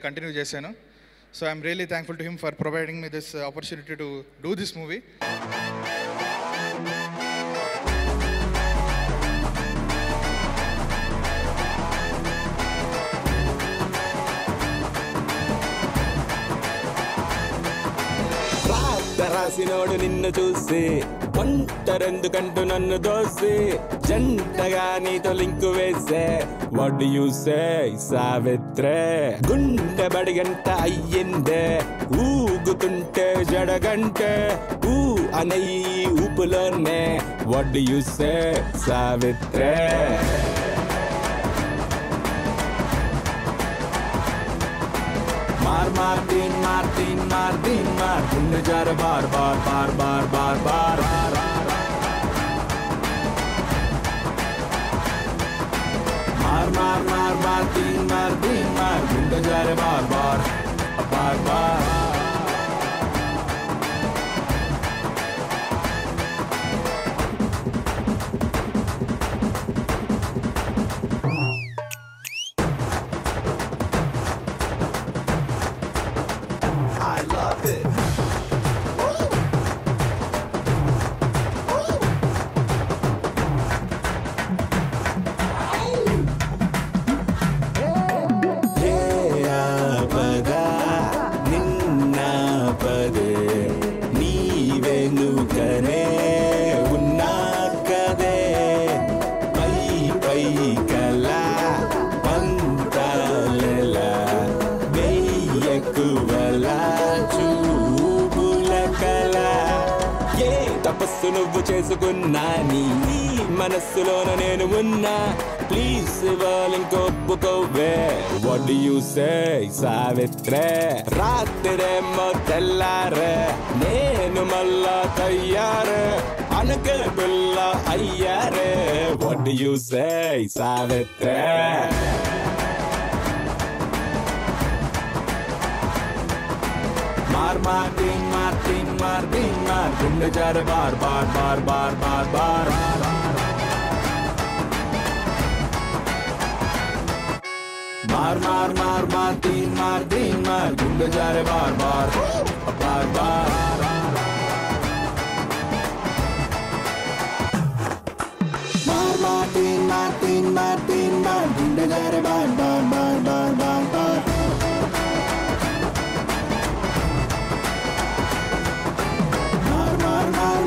Continue చేశాను. So I'm really thankful to him for providing me this opportunity to do this movie. రాసినోడు నిన్ను చూసి ఒంటరెందుకంటూ నన్ను దోసి జంటగా నీతో లింకు వేసే వాట్ డు యు సే సావిత్రే గుండె బడిగంట అయ్యిందే ఊగుతుంటే జడగంటే ఊ అనయ్యి ఊపులోనే వాట్ డు యు సే సావిత్రే Martin, Martin, Martin, Martin, jara bar, bar, bar, bar, bar, bar. Martin, Martin, Martin, jara bar, bar, bar, bar. తపస్సు నువ్వు చేసుకున్నా నీ మనస్సులోన నేను ఉన్నా ప్లీజ్ వాళ్ళింకొప్పుకోవే వాట్ డు యు సే సావిత్రే రాత్రిరేమో తెల్లారే నేను మళ్ళా తయ్యారే అనకే పిల్ల అయ్యారే వాట్ డు యు సే సావిత్రే Martin, Martin, Martin, Martin, jara bar, bar, bar, bar, bar, bar. Martin, Martin, Martin, jara bar, bar, bar, bar. Martin, Martin, Martin, Martin, jara bar, bar, bar, bar, bar, bar.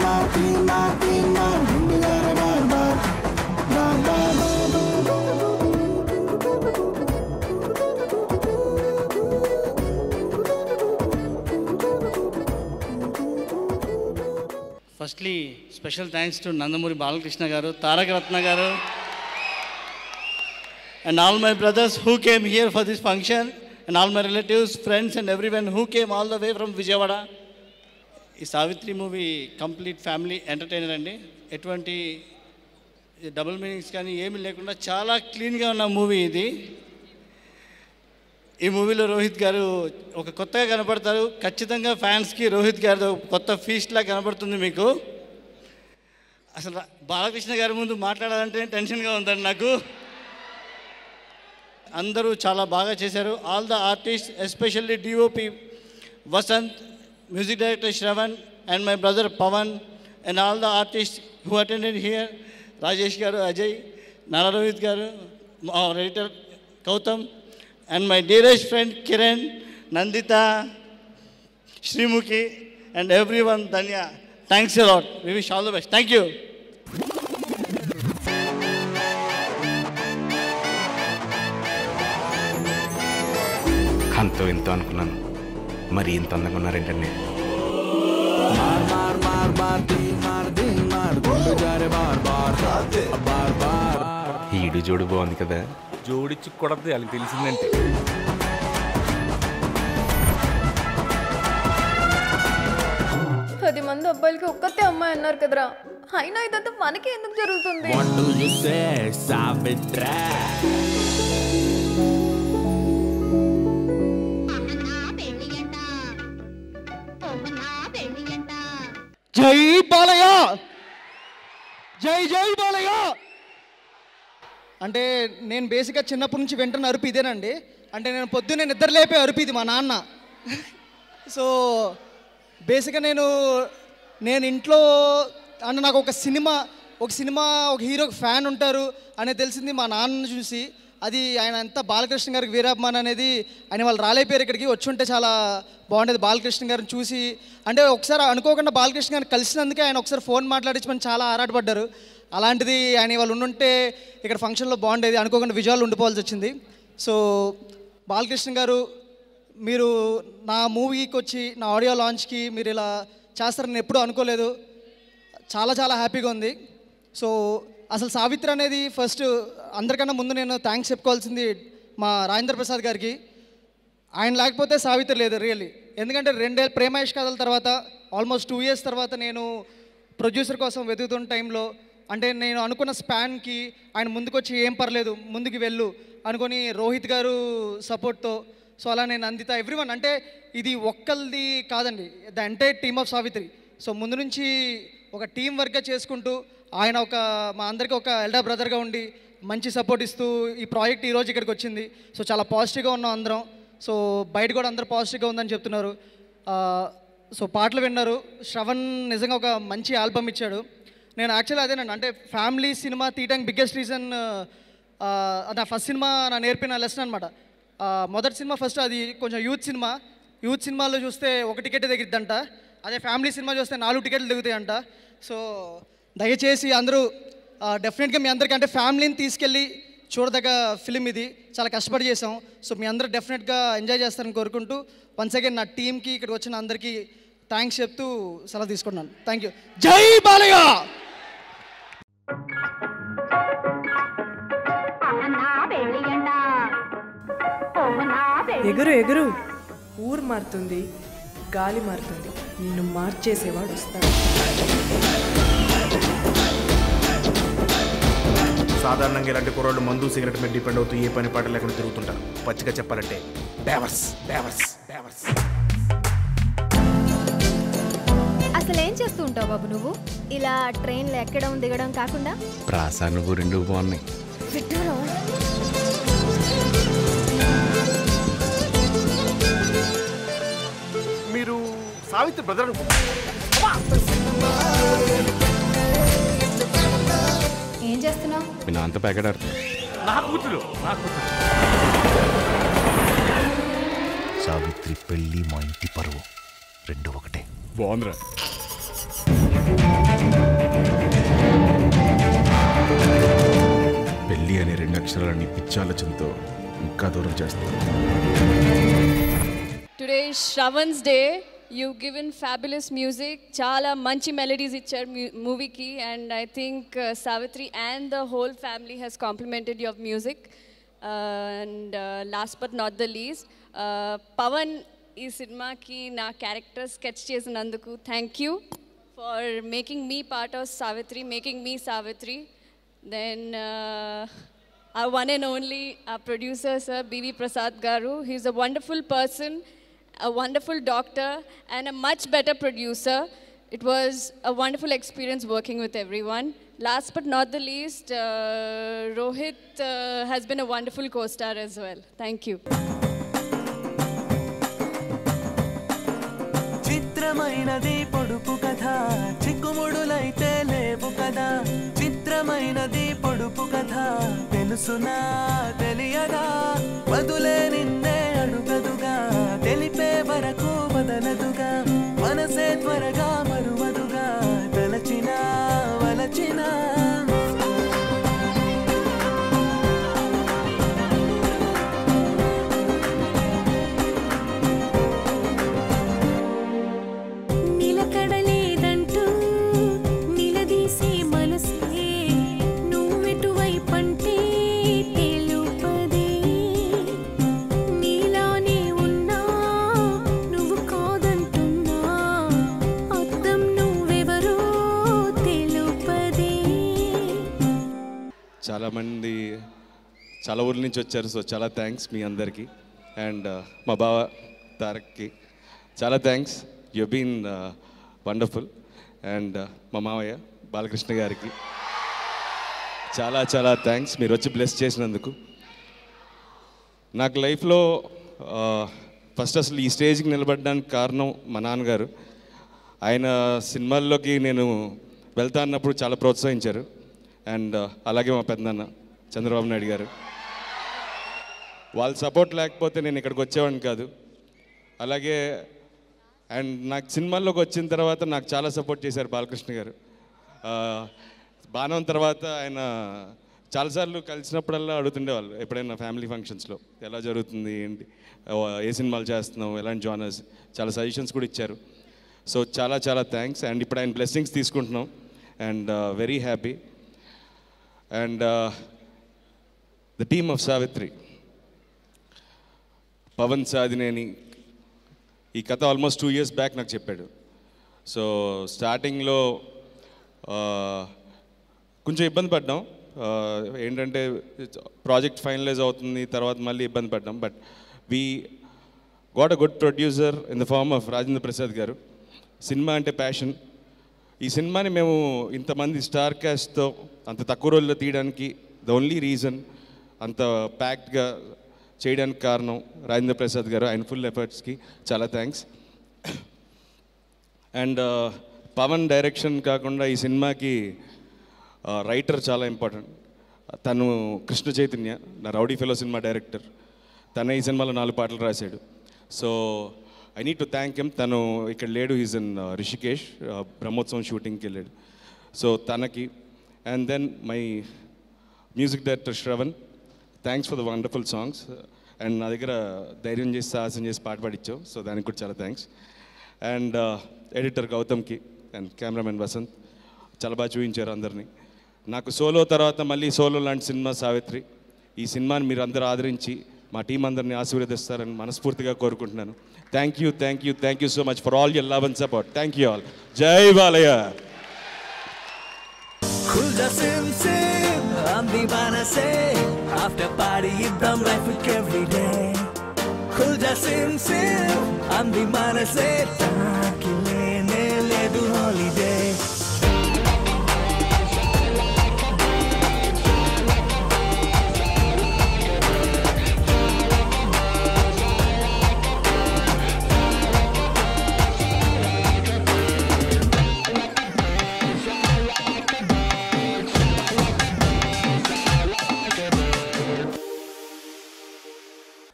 Martin, Martin, Martin, jara bar, bar, bar, bar. Firstly, special thanks to Nandamuri Balakrishna garu, Tarak Ratna garu, and all my brothers who came here for this function, and all my relatives, friends, and everyone who came all the way from Vijayawada. ఈ Savitri movie complete family entertainer అండి. ఎటువంటి double meanings కానీ ఏమీ లేకుండా చాలా క్లీన్గా ఉన్న movie ఇది. ఈ మూవీలో రోహిత్ గారు ఒక కొత్తగా కనపడతారు. ఖచ్చితంగా ఫ్యాన్స్కి రోహిత్ గారు కొత్త ఫీస్ట్లా కనపడుతుంది మీకు. అసలు బాలకృష్ణ గారి ముందు మాట్లాడాలంటే టెన్షన్గా ఉందండి నాకు. అందరూ చాలా బాగా చేశారు. All the artist, especially DOP Vasanth, music director Shravan, and my brother Pavan, and all the artists who attended here, Rajesh garu, Ajay, Nara Rohit garu, our editor Kautam, and my dearest friend Kiran, Nandita, Srimukhi, and everyone, Danya. Thanks a lot. We wish all the best. Thank you. అంతో ఇంతో అనుకున్నాను, మరి ఇంత అందంగా ఉన్నారేంటండి. ఈడు జోడు బాగుంది కదా, జోడిచ్చి కొడద్దు వాళ్ళకి తెలిసిందంటే. 10 మంది అబ్బాయిలకి ఒక్కతే అమ్మాయి అన్నారు కదరా, అయినా ఇదంతా మనకి ఎందుకు జరుగుతుంది? జై బాలయ్య, జై జై బాలయ్య. అంటే నేను బేసిక్గా చిన్నప్పటి నుంచి వింటున్న అరుపు ఇదేనండి. అంటే నేను పొద్దున్నే నిద్ర లేపే అరుపు ఇది మా నాన్న. సో బేసిక్గా నేను ఇంట్లో అంటే నాకు ఒక సినిమా ఒక హీరోకి ఫ్యాన్ ఉంటారు అనేది తెలిసింది మా నాన్నను చూసి. అది ఆయన ఎంత బాలకృష్ణ గారికి వీరాభిమాన్ అనేది ఆయన వాళ్ళు రాలేపోయారు, ఇక్కడికి వచ్చి ఉంటే చాలా బాగుండేది బాలకృష్ణ గారిని చూసి. అంటే ఒకసారి అనుకోకుండా బాలకృష్ణ గారిని కలిసినందుకే ఆయన ఒకసారి ఫోన్ మాట్లాడించమని చాలా ఆరాటపడ్డారు. అలాంటిది ఆయన వాళ్ళు ఉండుంటే ఇక్కడ ఫంక్షన్లో బాగుండేది, అనుకోకుండా విజువల్ ఉండిపోవాల్సి వచ్చింది. సో బాలకృష్ణ గారు, మీరు నా మూవీకి వచ్చి నా ఆడియో లాంచ్కి మీరు ఇలా చేస్తారని ఎప్పుడూ అనుకోలేదు. చాలా చాలా హ్యాపీగా ఉంది. సో అసలు సావిత్రి అనేది ఫస్ట్ అందరికన్నా ముందు నేను థ్యాంక్స్ చెప్పుకోవాల్సింది మా రాజేంద్ర ప్రసాద్ గారికి. ఆయన లేకపోతే సావిత్రి లేదు రియల్లీ. ఎందుకంటే 2 ఏళ్ళ ప్రేమేష్ కథల తర్వాత ఆల్మోస్ట్ 2 years తర్వాత నేను ప్రొడ్యూసర్ కోసం వెతుకుతున్న టైంలో అంటే నేను అనుకున్న స్పాన్కి ఆయన ముందుకొచ్చి ఏం పర్లేదు ముందుకు వెళ్ళు అనుకొని రోహిత్ గారు సపోర్ట్తో, సో అలా నేను అందిత ఎవ్రీవన్, అంటే ఇది ఒక్కరిది కాదండి, the entire team of Savitri. So ముందు నుంచి ఒక టీం వర్క్గా చేసుకుంటూ ఆయన మా అందరికీ ఒక ఎల్డర్ బ్రదర్గా ఉండి మంచి సపోర్ట్ ఇస్తూ ఈ ప్రాజెక్ట్ ఈరోజు ఇక్కడికి వచ్చింది. సో చాలా పాజిటివ్గా ఉన్నాం అందరం. సో బయట కూడా అందరూ పాజిటివ్గా ఉందని చెప్తున్నారు. సో పాటలు విన్నారు. శ్రవణ్ నిజంగా ఒక మంచి ఆల్బమ్ ఇచ్చాడు. నేను యాక్చువల్లీ అదేనండి, అంటే ఫ్యామిలీ సినిమా తీయడానికి బిగ్గెస్ట్ రీజన్ నా ఫస్ట్ సినిమా నా నేర్పిన లెసన్ అనమాట. మొదటి సినిమా ఫస్ట్ అది కొంచెం యూత్ సినిమాలో చూస్తే 1 టికెట్ దిగిద్దంట, అదే ఫ్యామిలీ సినిమా చూస్తే 4 టికెట్లు దిగుతాయంట. సో దయచేసి అందరూ డెఫినెట్గా మీ అందరికీ అంటే ఫ్యామిలీని తీసుకెళ్ళి చూడదగ్గ ఫిలిం ఇది, చాలా కష్టపడి చేసాం. సో మీ అందరూ డెఫినెట్గా ఎంజాయ్ చేస్తారని కోరుకుంటూ వన్స్ అగైన్ నా టీంకి ఇక్కడికి వచ్చిన అందరికీ థ్యాంక్స్ చెప్తూ సెలవు తీసుకుంటున్నాను. Thank you. జై బాలయ్య. ఎగురు ఎగురు, ఊరు మారుతుంది, గాలి మారుతుంది, నిన్ను మార్చేసేవాడు వస్తాడు. సాధారణంగా ఇలాంటి కుర్రోళ్ళు మందు సిగరెట్ మీద డిపెండ్ అవుతూ ఏ పని పాట లేకుండా తిరుగుతుంటారు. పచ్చిగా చెప్పాలంటే బేవర్స్. అసలు ఏం చేస్తూ ఉంటావు బాబు నువ్వు? ఇలా ట్రైన్లో ఎక్కడం దిగడం కాకుండా? ప్రాసా నువ్వు 2 బాగున్నాయి. మీరు సావిత్రి బ్రదర్ ఏం చేస్తున్నావు? మీ నాన్నతో ప్యాకెట్ ఆడుతుంది. నా కూతురు సావిత్రి పెళ్ళి మా ఇంటి పరువు 2 ఒకటే. బాగుందిరా. పెళ్ళి అనే 2 అక్షరాలని పిచ్చాలోచనతో ఇంకా దూరం చేస్తారు. Today is Shravan's day. You've given fabulous music. Chala manchi melodies ichcharu movie ki, and I think Savitri and the whole family has complimented your music. And last but not the least, Pavan ee cinema ki na character sketch chesinanduku thank you for making me part of Savitri, making me Savitri. Then our one and only our producer sir B.V. Prasad garu, he's a wonderful person, a wonderful doctor, and a much better producer. It was a wonderful experience working with everyone. Last but not the least, Rohit has been a wonderful co-star as well. Thank you. చిత్రమైనది పొడుపు కథ, చిక్కుముడులైతే లేవు కదా. చిత్రమైనది పొడుపు కథ, తెలుసునా తెలియదా, వదులే నిన్నే అడుగదుగా, తెలిపే వరకు వదలదుగా, మనసే త్వరగా మరువదుగా, తలచినా వలచినా. చాలామంది చాలా ఊర్ల నుంచి వచ్చారు. సో చాలా థ్యాంక్స్ మీ అందరికీ. అండ్ మా బావ తారక్కి చాలా thanks, you been wonderful. And మా మావయ్య బాలకృష్ణ గారికి చాలా చాలా థ్యాంక్స్ మీరు వచ్చి బ్లెస్ చేసినందుకు. నాకు లైఫ్లో ఫస్ట్ అసలు ఈ స్టేజ్కి నిలబడడానికి కారణం మా నాన్నగారు. ఆయన సినిమాల్లోకి నేను వెళ్తా అన్నప్పుడు చాలా ప్రోత్సహించారు. అండ్ అలాగే మా పెద్దనాన్న చంద్రబాబు నాయుడు గారు, వాళ్ళ సపోర్ట్ లేకపోతే నేను ఇక్కడికి వచ్చేవాడిని కాదు. అలాగే అండ్ నాకు సినిమాల్లోకి వచ్చిన తర్వాత నాకు చాలా సపోర్ట్ చేశారు బాలకృష్ణ గారు. బాణం తర్వాత ఆయన చాలాసార్లు కలిసినప్పుడల్లా అడుగుతుండేవాళ్ళు, ఎప్పుడైనా ఫ్యామిలీ ఫంక్షన్స్లో ఎలా జరుగుతుంది ఏంటి, ఏ సినిమాలు చేస్తున్నాం, ఎలాంటి జానర్స్, చాలా సజెషన్స్ కూడా ఇచ్చారు. సో చాలా చాలా థ్యాంక్స్. అండ్ ఇప్పుడు ఆయన బ్లెస్సింగ్స్ తీసుకుంటున్నాం and very happy. And the team of Savitri, Pavan Sadhineni ఈ కథ ఆల్మోస్ట్ 2 years బ్యాక్ నాకు చెప్పాడు. సో స్టార్టింగ్లో కొంచెం ఇబ్బంది పడ్డాం, ఏంటంటే ప్రాజెక్ట్ ఫైనలైజ్ అవుతుంది, తర్వాత మళ్ళీ ఇబ్బంది పడ్డాం. But we got a good producer in the form of Rajendra Prasad garu. సినిమా అంటే ప్యాషన్. ఈ సినిమాని మేము ఇంతమంది స్టార్ క్యాస్ట్తో అంత తక్కువ రోజుల్లో తీయడానికి ద ఓన్లీ రీజన్, అంత ప్యాక్డ్గా చేయడానికి కారణం రాజేంద్ర ప్రసాద్ గారు. ఆయన ఫుల్ ఎఫర్ట్స్కి చాలా థ్యాంక్స్. అండ్ పవన్ డైరెక్షన్ కాకుండా ఈ సినిమాకి రైటర్ చాలా ఇంపార్టెంట్. తను కృష్ణ చైతన్య, నా రౌడీ ఫెలో సినిమా డైరెక్టర్. తనే ఈ సినిమాలో 4 పాటలు రాశాడు. So I need to thank him. తను ఇక్కడ లేడు, ఈజ్ ఇన్ రిషికేష్, బ్రహ్మోత్సవం షూటింగ్కి వెళ్ళాడు. సో తనకి. And then my music director Shravan, thanks for the wonderful songs. And నా దగ్గర ధైర్యం చేసి సాహసం చేసి పాట పాడిచ్చావు, సో దానికి కూడా చాలా థ్యాంక్స్. అండ్ ఎడిటర్ గౌతమ్కి అండ్ కెమెరామెన్ వసంత్ చాలా బాగా చూపించారు అందరినీ. నాకు సోలో తర్వాత మళ్ళీ సోలో లాంటి సినిమా సావిత్రి. ఈ సినిమాని మీరు అందరూ ఆదరించి మా టీం అందరినీ ఆశీర్వదిస్తారని మనస్ఫూర్తిగా కోరుకుంటున్నాను. Thank you, thank you, thank you so much for all your love and support. Thank you all. జై బాలయ్య. I'm दीवाना से after party इब्राम life every day खुल जा सिम सिम I'm दीवाना से ताकि लेने ले दूं holiday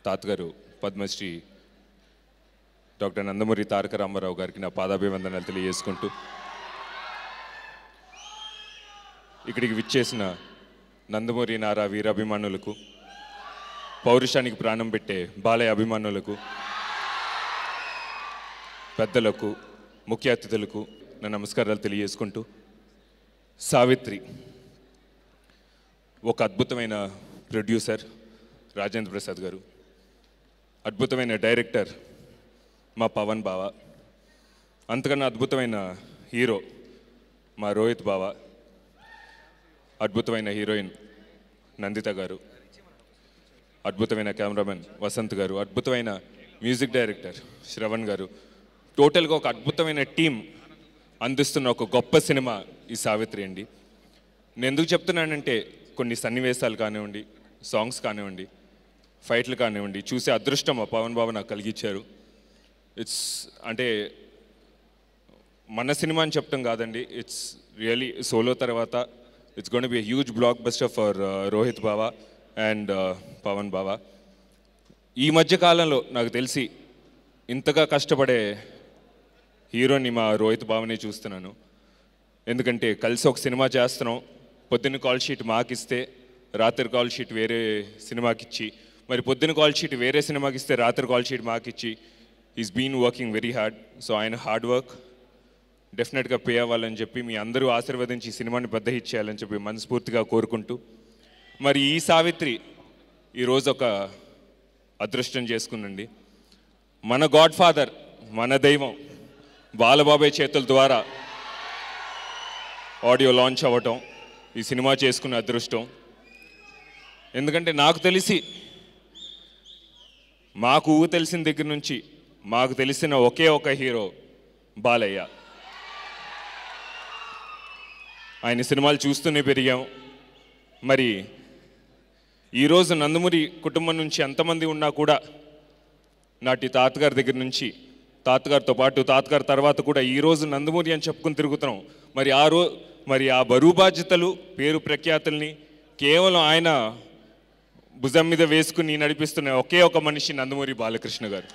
తాతగారు పద్మశ్రీ డాక్టర్ నందమూరి తారక రామారావు గారికి నా పాదాభివందనాలు తెలియజేసుకుంటూ, ఇక్కడికి విచ్చేసిన నందమూరి నారా వీరాభిమానులకు, పౌరుషానికి ప్రాణం పెట్టే బాలయ్య అభిమానులకు, పెద్దలకు, ముఖ్య అతిథులకు నా నమస్కారాలు తెలియజేసుకుంటూ, సావిత్రి ఒక అద్భుతమైన ప్రొడ్యూసర్ రాజేంద్ర ప్రసాద్ గారు, అద్భుతమైన డైరెక్టర్ మా పవన్ బావ, అంతకన్నా అద్భుతమైన హీరో మా రోహిత్ బావ, అద్భుతమైన హీరోయిన్ నందిత గారు, అద్భుతమైన కెమెరామెన్ వసంత్ గారు, అద్భుతమైన మ్యూజిక్ డైరెక్టర్ శ్రవణ్ గారు, టోటల్గా ఒక అద్భుతమైన టీం అందిస్తున్న ఒక గొప్ప సినిమా ఈ సావిత్రి అండి. నేను ఎందుకు చెప్తున్నానంటే కొన్ని సన్నివేశాలు కానివ్వండి, సాంగ్స్ కానివ్వండి, ఫైట్లు కానివ్వండి, చూసే అదృష్టం మా పవన్ బాబు నాకు కలిగించారు. ఇట్స్ అంటే మన సినిమా అని చెప్తాం కాదండి, ఇట్స్ రియలీ సోలో తర్వాత it's gonna be a huge blockbuster for Rohit బావా అండ్ పవన్ బావా. ఈ మధ్య కాలంలో నాకు తెలిసి ఇంతగా కష్టపడే హీరోని మా రోహిత్ బావనే చూస్తున్నాను. ఎందుకంటే కలిసి ఒక సినిమా చేస్తున్నాం, పొద్దున్న కాల్ షీట్ మాకిస్తే రాత్రి కాల్ షీట్ వేరే సినిమాకి ఇచ్చి, మరి పొద్దున్న కాల్ షీట్ వేరే సినిమాకి ఇస్తే రాత్రి కాల్ షీట్ మాకిచ్చి, is been working very hard. So ఆయన హార్డ్ వర్క్ డెఫినెట్గా పే అవ్వాలని చెప్పి మీ అందరూ ఆశీర్వదించి ఈ సినిమాని పెద్ద హిట్ చేయాలని చెప్పి మనస్ఫూర్తిగా కోరుకుంటూ, మరి ఈ సావిత్రి ఈరోజు ఒక అదృష్టం చేసుకుందండి. మన గాడ్ ఫాదర్, మన దైవం బాలబాబాయ్ చేతుల ద్వారా ఆడియో లాంచ్ అవ్వటం, ఈ సినిమా చేసుకున్న అదృష్టం. ఎందుకంటే నాకు తెలిసి మాకు ఊహ తెలిసిన దగ్గర నుంచి మాకు తెలిసిన ఒకే ఒక హీరో బాలయ్య. ఆయన సినిమాలు చూస్తూనే పెరిగాం, మరి ఈరోజు నందమూరి కుటుంబం నుంచి ఎంతమంది ఉన్నా కూడా నాటి తాతగారి దగ్గర నుంచి తాతగారితో పాటు తాతగారి తర్వాత కూడా ఈరోజు నందమూరి అని చెప్పుకుని తిరుగుతున్నాం. మరి ఆ బరువు బాధ్యతలు పేరు ప్రఖ్యాతుల్ని కేవలం ఆయన భుజం మీద వేసుకుని నడిపిస్తున్న ఒకే ఒక మనిషి నందమూరి బాలకృష్ణ గారు.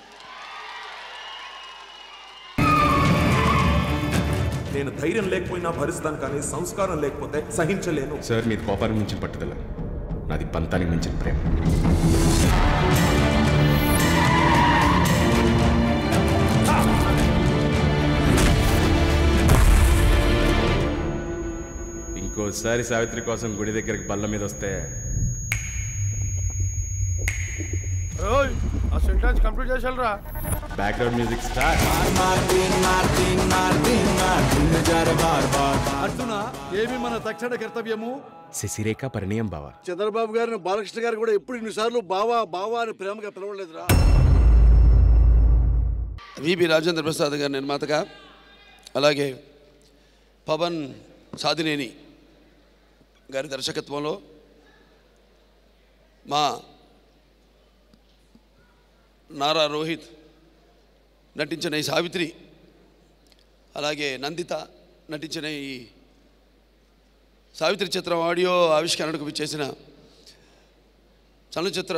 నేను ధైర్యం లేకపోయినా భరిస్తాను, కానీ సంస్కారం లేకపోతే సహించలేను. సార్ మీది కోపానికి మించిన పట్టుదల, నాది పంతానికి మించిన ప్రేమ. ఇంకోసారి సావిత్రి కోసం గుడి దగ్గరికి బల్ల మీద వస్తే ఆ సెంటెన్స్ కంప్లీట్ చేసాలరా. Background music start. అర్జున, ఏమి మన తక్షణ కర్తవ్యము? శశిరేఖ పరిణయం బావా. చంద్రబాబు గారిని బాలకృష్ణ గారు కూడా ఎప్పుడు ఇన్నిసార్లు బావా బావా అని ప్రేమగా పిలవలేదురా. విబి రాజేంద్ర ప్రసాద్ గారి నిర్మాతగా, అలాగే పవన్ సాదినేని గారి దర్శకత్వంలో మా నారా రోహిత్ నటించిన ఈ సావిత్రి, అలాగే నందిత నటించిన ఈ సావిత్రి చిత్రం ఆడియో ఆవిష్కరణకు విచ్చేసిన చలనచిత్ర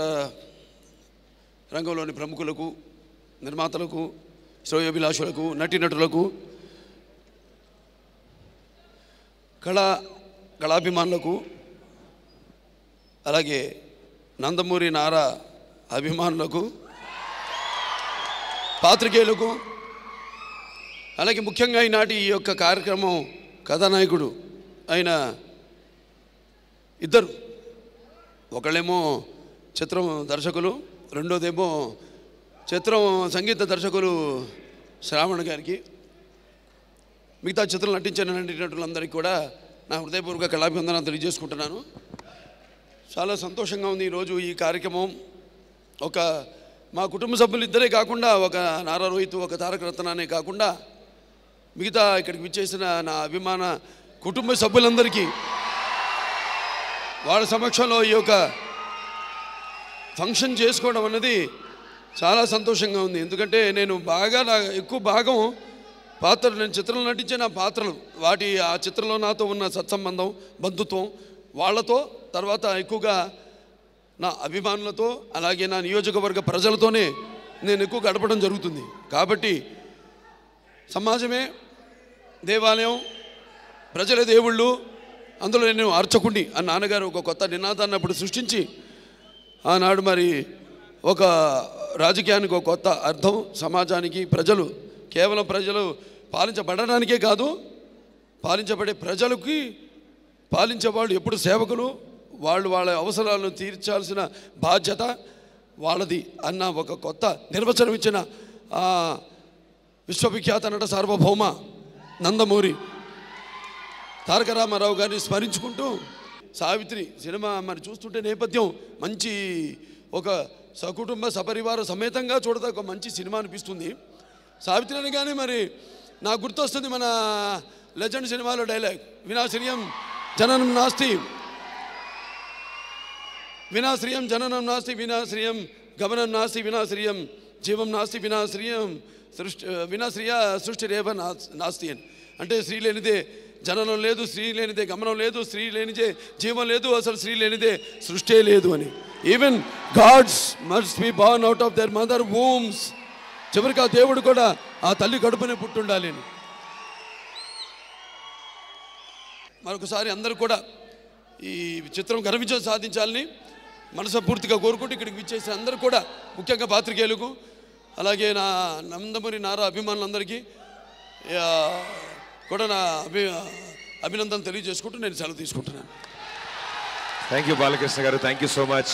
రంగంలోని ప్రముఖులకు, నిర్మాతలకు, శ్రేయోభిలాషులకు, నటీనటులకు, కళాభిమానులకు, అలాగే నందమూరి నారా అభిమానులకు, పాత్రికేయులకు, అలాగే ముఖ్యంగా ఈనాటి ఈ యొక్క కార్యక్రమం కథానాయకుడు అయిన ఇద్దరు, ఒకళ్ళేమో చిత్రం దర్శకులు, రెండోదేమో చిత్రం సంగీత దర్శకులు శ్రావణ్ గారికి, మిగతా చిత్రం నటించిన నటీనటులందరికీ కూడా నా హృదయపూర్వక కళాభివందనాలు తెలియజేసుకుంటున్నాను. చాలా సంతోషంగా ఉంది ఈరోజు ఈ కార్యక్రమం. ఒక మా కుటుంబ సభ్యులు ఇద్దరే కాకుండా, ఒక నారా రోహిత్, ఒక తారక రత్న అనే కాకుండా మిగతా ఇక్కడికి విచ్చేసిన నా అభిమాన కుటుంబ సభ్యులందరికీ వాళ్ళ సమక్షంలో ఈ యొక్క ఫంక్షన్ చేసుకోవడం అన్నది చాలా సంతోషంగా ఉంది. ఎందుకంటే నేను ఎక్కువ భాగం నేను చిత్రంలో నటించిన పాత్రలు, ఆ చిత్రంలో నాతో ఉన్న సత్సంబంధం, బంధుత్వం, వాళ్ళతో, తర్వాత ఎక్కువగా నా అభిమానులతో, అలాగే నా నియోజకవర్గ ప్రజలతోనే నేను ఎక్కువ గడపడం జరుగుతుంది. కాబట్టి సమాజమే దేవాలయం, ప్రజలే దేవుళ్ళు, అందులో నేను అర్చకుడిని అని నాన్నగారు ఒక కొత్త నినాదాన్ని అప్పుడు సృష్టించి, ఆనాడు మరి ఒక రాజకీయానికి ఒక కొత్త అర్థం, సమాజానికి ప్రజలు, కేవలం ప్రజలు పాలించబడడానికే కాదు, పాలించబడే ప్రజలకి పాలించేవాళ్ళు ఎప్పుడు సేవకులు, వాళ్ళ అవసరాలను తీర్చాల్సిన బాధ్యత వాళ్ళది అన్న ఒక కొత్త నిర్వచనం ఇచ్చిన విశ్వవిఖ్యాత నట సార్వభౌమ నందమూరి తారక రామారావు గారిని స్మరించుకుంటూ, సావిత్రి సినిమా మరి చూస్తుంటే నేపథ్యం మంచి, ఒక సకుటుంబ సపరివార సమేతంగా చూడదా ఒక మంచి సినిమా అనిపిస్తుంది. సావిత్రి అని కానీ మరి నాకు గుర్తొస్తుంది మన లెజెండ్ సినిమాలో డైలాగ్, వినాశ్రియం జననం నాస్తి, వినాశ్రియం జననం నాస్తి, వినాశ్రియం గమనం నాస్తి, వినాశ్రియం జీవం నాస్తి, వినాశ్రియ సృష్టి రేవ నాస్తి అని. అంటే స్త్రీ లేనిదే జననం లేదు, స్త్రీ లేనిదే గమనం లేదు, స్త్రీ లేనిదే జీవం లేదు, అసలు స్త్రీ లేనిదే సృష్టి లేదు అని. Even God's must be born out of their mother wombs. చివరికి ఆ దేవుడు కూడా ఆ తల్లి కడుపునే పుట్టుండాలి అని. మరొకసారి అందరూ కూడా ఈ చిత్రం ఘన విజయం సాధించాలని మనస్ఫూర్తిగా కోరుకుంటూ ఇక్కడికి విచ్చేసిన అందరూ కూడా, ముఖ్యంగా పాత్రికేయులకు, అలాగే నా నందమూరి నారా అభిమానులందరికీ కూడా నా అభినందనలు తెలియజేసుకుంటూ నేను సెలవు తీసుకుంటున్నాను. థ్యాంక్ యూ బాలకృష్ణ గారు, థ్యాంక్ యూ సో మచ్.